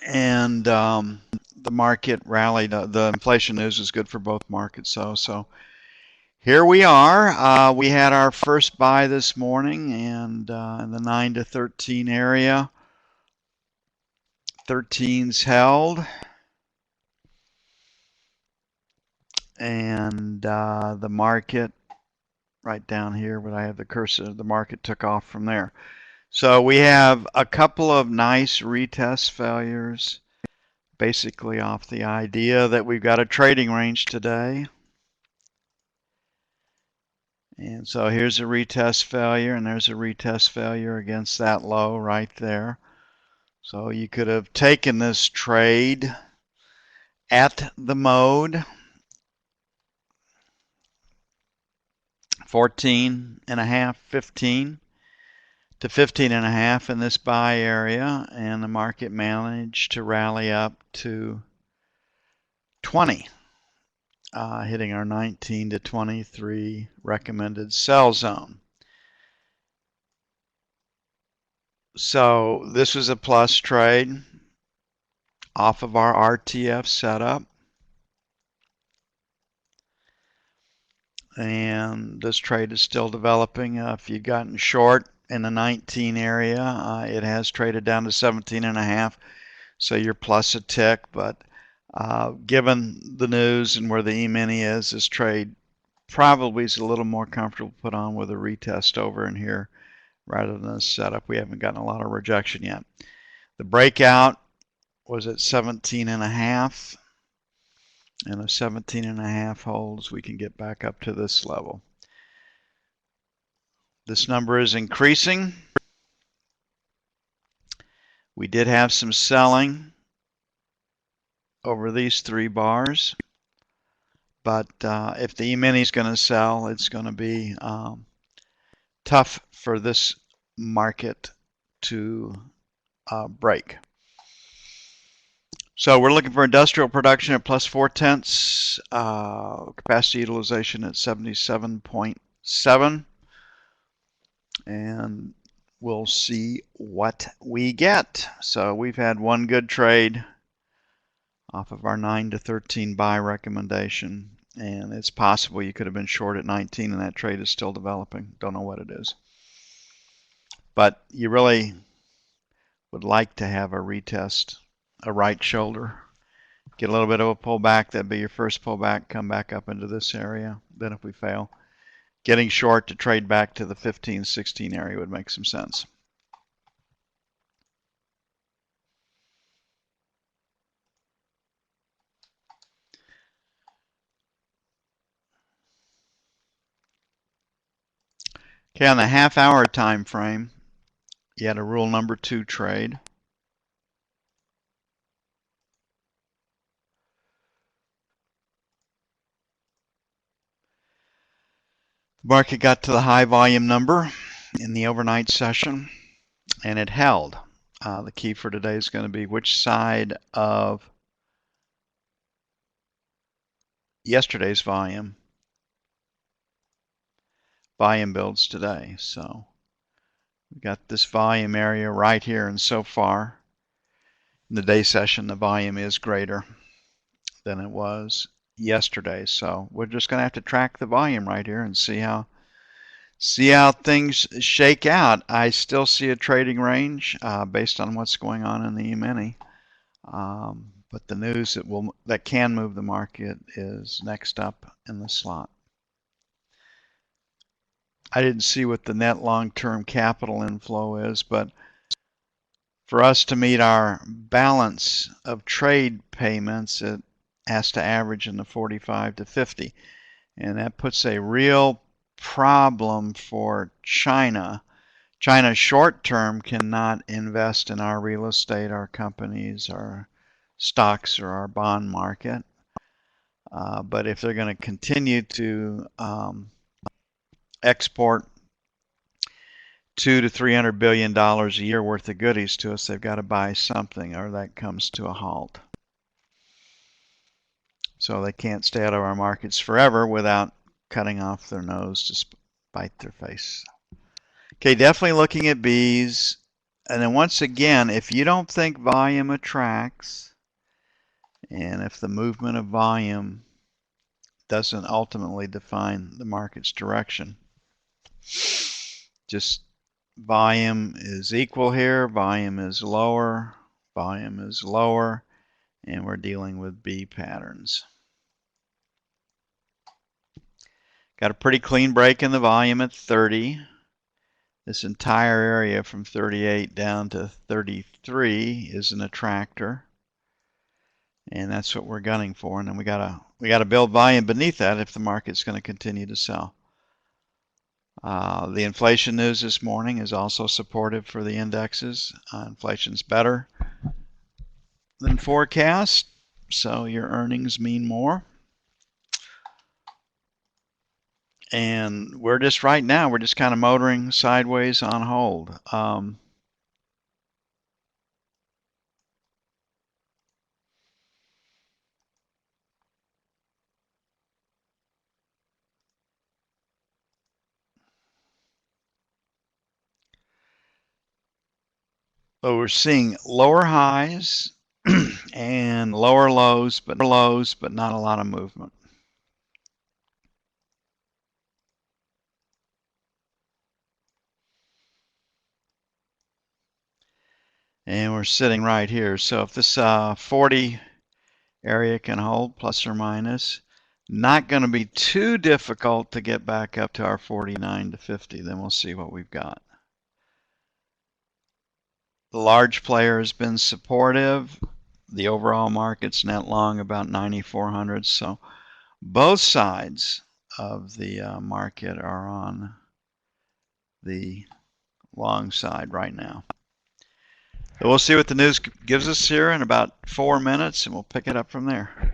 and the market rallied. The inflation news is good for both markets. So here we are. We had our first buy this morning, and in the 9 to 13 area. 13's held, and the market right down here, but I have the cursor, the market took off from there. So we have a couple of nice retest failures, basically off the idea that we've got a trading range today. And so here's a retest failure, and there's a retest failure against that low right there. So you could have taken this trade at the mode 14.5, 15 to 15.5 in this buy area, and the market managed to rally up to 20, hitting our 19 to 23 recommended sell zone. So this was a plus trade off of our RTF setup. And this trade is still developing. If you've gotten short in the 19 area, it has traded down to 17.5, so you're plus a tick. But given the news and where the E-mini is, this trade probably is a little more comfortable put on with a retest over in here rather than a setup. We haven't gotten a lot of rejection yet. The breakout was at 17.5. And if 17.5 holds, we can get back up to this level. This number is increasing. We did have some selling over these 3 bars, but if the E-mini is going to sell, it's going to be tough for this market to break. So we're looking for industrial production at plus 0.4, capacity utilization at 77.7, and we'll see what we get. So we've had one good trade off of our 9 to 13 buy recommendation, and it's possible you could have been short at 19 and that trade is still developing. Don't know what it is. But you really would like to have a retest, a right shoulder, get a little bit of a pullback. That'd be your first pullback, come back up into this area. Then if we fail, getting short to trade back to the 15, 16 area would make some sense. Okay, on the half-hour time frame, you had a rule number 2 trade. The market got to the high volume number in the overnight session, and it held. The key for today is going to be which side of yesterday's volume builds today. So we got this volume area right here, and so far in the day session the volume is greater than it was yesterday. So we're just going to have to track the volume right here and see how things shake out. I still see a trading range based on what's going on in the E-mini. But the news that can move the market is next up in the slot. I didn't see what the net long-term capital inflow is, but for us to meet our balance of trade payments, it has to average in the 45 to 50. And that puts a real problem for China. China short-term cannot invest in our real estate, our companies, our stocks, or our bond market. But if they're going to continue to export $200 to $300 billion a year worth of goodies to us, they've got to buy something, or that comes to a halt. So they can't stay out of our markets forever without cutting off their nose to spite their face. Okay, definitely looking at Bs. And then once again, if you don't think volume attracts, and if the movement of volume doesn't ultimately define the market's direction, just volume is equal here, volume is lower, and we're dealing with B patterns. Got a pretty clean break in the volume at 30. This entire area from 38 down to 33 is an attractor, and that's what we're gunning for. And then we gotta build volume beneath that if the market's going to continue to sell. The inflation news this morning is also supportive for the indexes. Inflation's better than forecast, so your earnings mean more. And we're just right now, we're just kind of motoring sideways on hold. So we're seeing lower highs and lower lows, but not a lot of movement. And we're sitting right here. So if this 40 area can hold, plus or minus, not going to be too difficult to get back up to our 49 to 50. Then we'll see what we've got. The large player has been supportive. The overall market's net long about 9,400. So both sides of the market are on the long side right now. So we'll see what the news gives us here in about 4 minutes, and we'll pick it up from there.